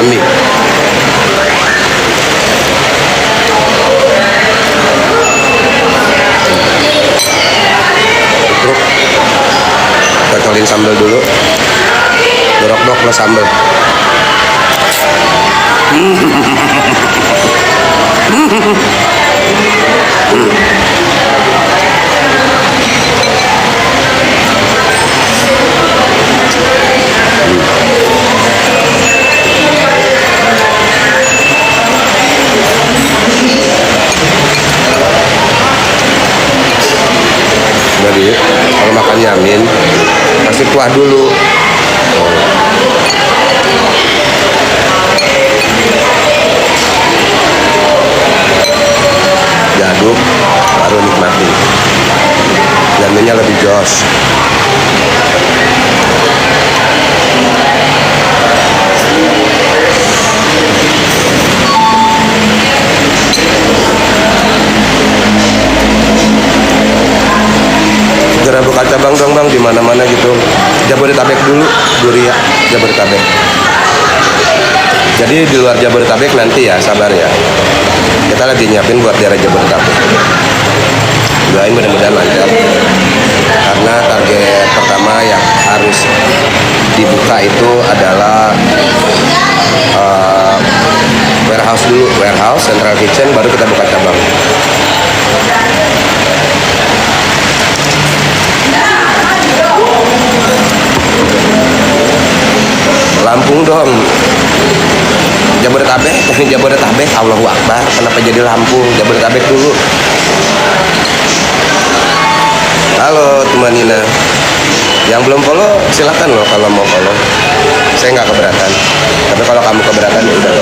mie. Truk cocolin sambal dulu, dorok-dorok plus sambal. Jadi kalau makan yamin kasih kuah dulu. Diaduk baru nikmati. Yaminnya lebih jos. Segera buka cabang dong bang, di mana-mana gitu. Jabodetabek dulu, Duria, Jabodetabek. Jadi di luar Jabodetabek nanti ya, sabar ya. Kita lagi nyiapin buat daerah Jabodetabek. Doain mudah-mudahan lancar. Karena target pertama yang harus dibuka itu adalah warehouse dulu, warehouse, central kitchen, baru kita buka cabang. Lampung dong, Jabodetabek, Jabodetabek, Allahu Akbar, kenapa jadi Lampung? Jabodetabek dulu. Halo teman Nina, yang belum follow silakan loh kalau mau follow. Saya nggak keberatan, tapi kalau kamu keberatan ya udah.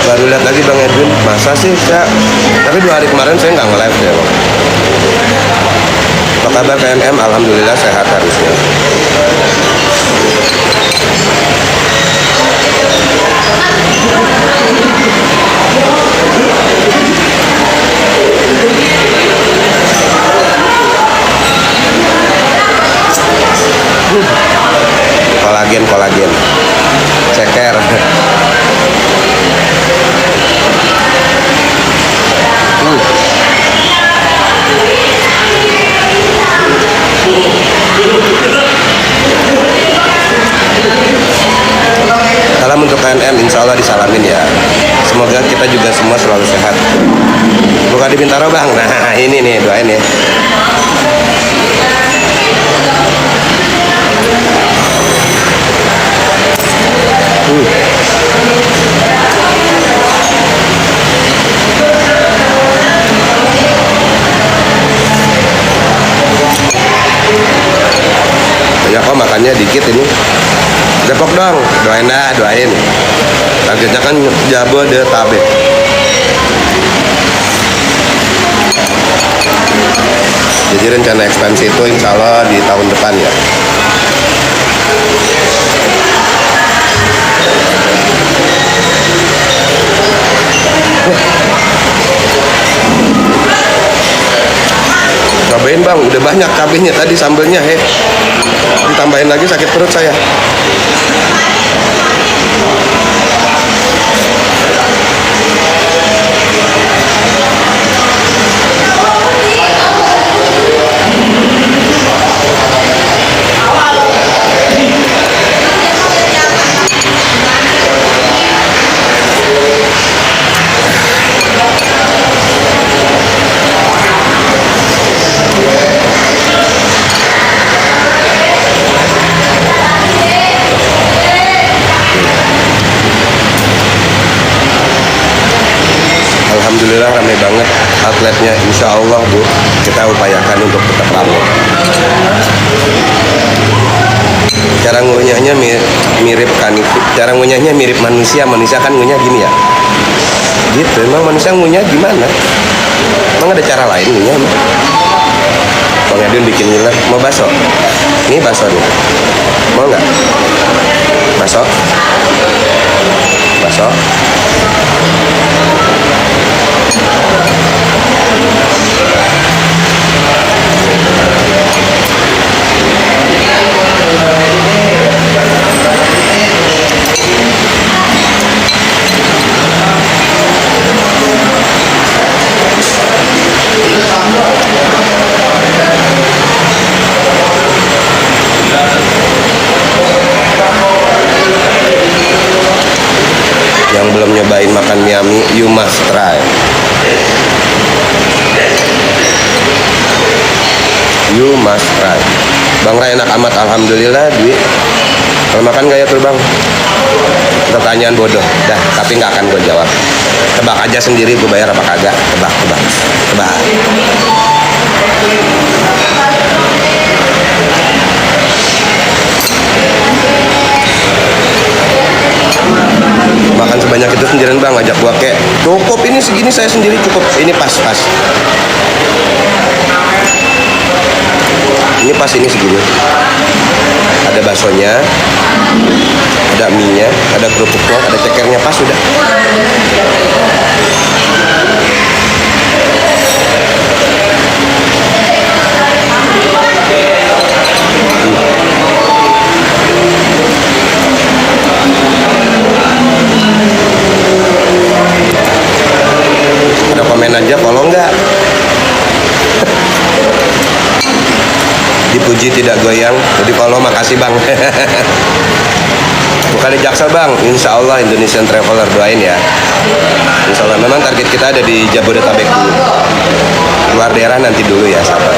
Baru lihat lagi Bang Edwin, masa sih Kak? Tapi 2 hari kemarin saya nggak nge-live ya Bang. Apa kabar PNM? Alhamdulillah sehat harusnya. Kolagen ceker. Salam untuk KNM, insya Allah disalamin ya. Semoga kita juga semua selalu sehat. Buka di Bintaro Bang. Nah ini nih, doain ya. Ya kok makannya dikit ini. Depok dong, doain dah, doain. Targetnya kan Jabodetabek. Jadi rencana ekspansi itu insya Allah di tahun depan ya. Cobain bang, udah banyak cabenya tadi sambelnya ditambahin lagi sakit perut saya. Alhamdulillah ramai banget atletnya, insya Allah Bu, kita upayakan untuk tetap ramai. Cara ngunyahnya mirip cara ngunyahnya mirip manusia kan ngunyah gini ya. Gitu, emang manusia ngunyah gimana? Emang ada cara lain nih ya? Bang Edwin bikin ngiler. Mau bakso? Ini bakso nih. Mau nggak? Bakso? Bakso? Yang belum nyobain makan Miami, you must try. You must try. Bang Ray enak amat, alhamdulillah. Dwi, kalau makan gak ya tuh bang? Pertanyaan bodoh, dah. Tapi nggak akan gue jawab. Tebak aja sendiri, gue bayar apa kagak? Tebak, tebak, tebak. Makan sebanyak itu sendirian bang, ngajak gua kek cukup ini segini, saya sendiri cukup, ini pas ini pas, ini segini, ada baksonya, ada mie nya, ada kerupuknya, ada cekernya, pas sudah. Ada komen aja, follow nggak? Dipuji tidak goyang, jadi follow, makasih bang. Bukan di Jaksel bang, insya Allah Indonesian Traveler, doain ya. Insya Allah, memang target kita ada di Jabodetabek dulu. Luar daerah nanti dulu ya sahabat.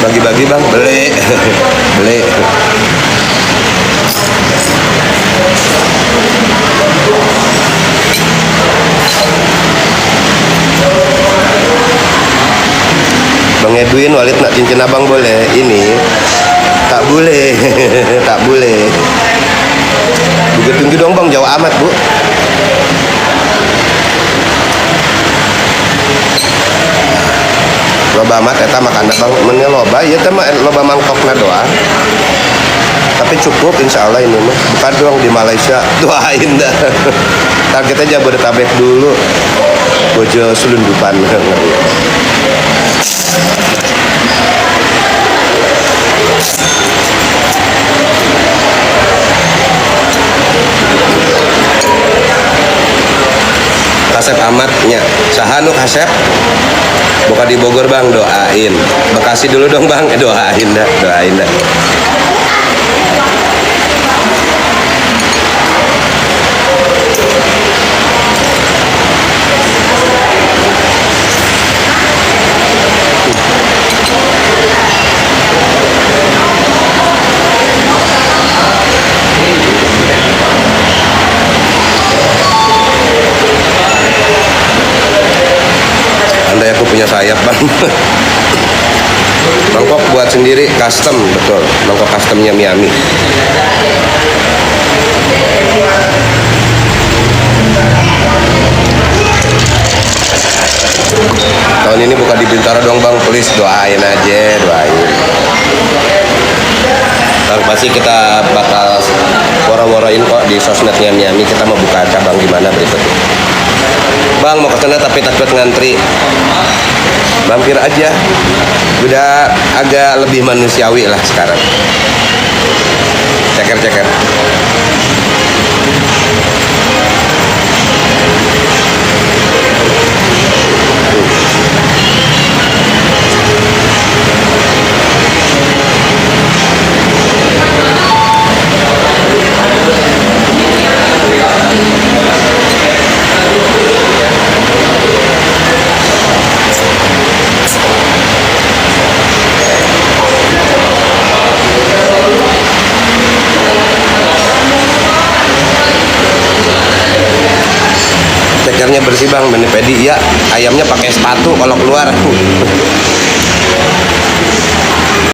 Bagi-bagi bang, beli. Beli. Bang Edwin, Walid nak cincin abang boleh? Ini tak boleh. Tak boleh. Bukit Tinggi dong bang, jauh amat bu. Loba amat eta makan bang, mennya loba, ya tema loba mangkokna doang. Tapi cukup insya Allah ini mah. Bukan doang di Malaysia, doain dah. Targetnya Jabodetabek dulu. Bojo selundupan. Kasep amatnya. Sahanuk Kasep. Bukan di Bogor bang, doain. Bekasi dulu dong bang, doain dah, doain dah. Andai aku punya sayap bang. Mangkok buat sendiri, custom, betul. Mangkok customnya Miami. Tahun ini buka di Bintaro dong bang, please doain aja, doain. Bang, pasti kita bakal woro-woroin kok di sosmednya Miami. Kita mau buka cabang di mana berikutnya. Bang mau kesana tapi takut ngantri, mampir aja, udah agak lebih manusiawi lah sekarang. Ceker-ceker. Cekernya bersih bang, benih pedi ya. Ayamnya pakai sepatu kalau keluar.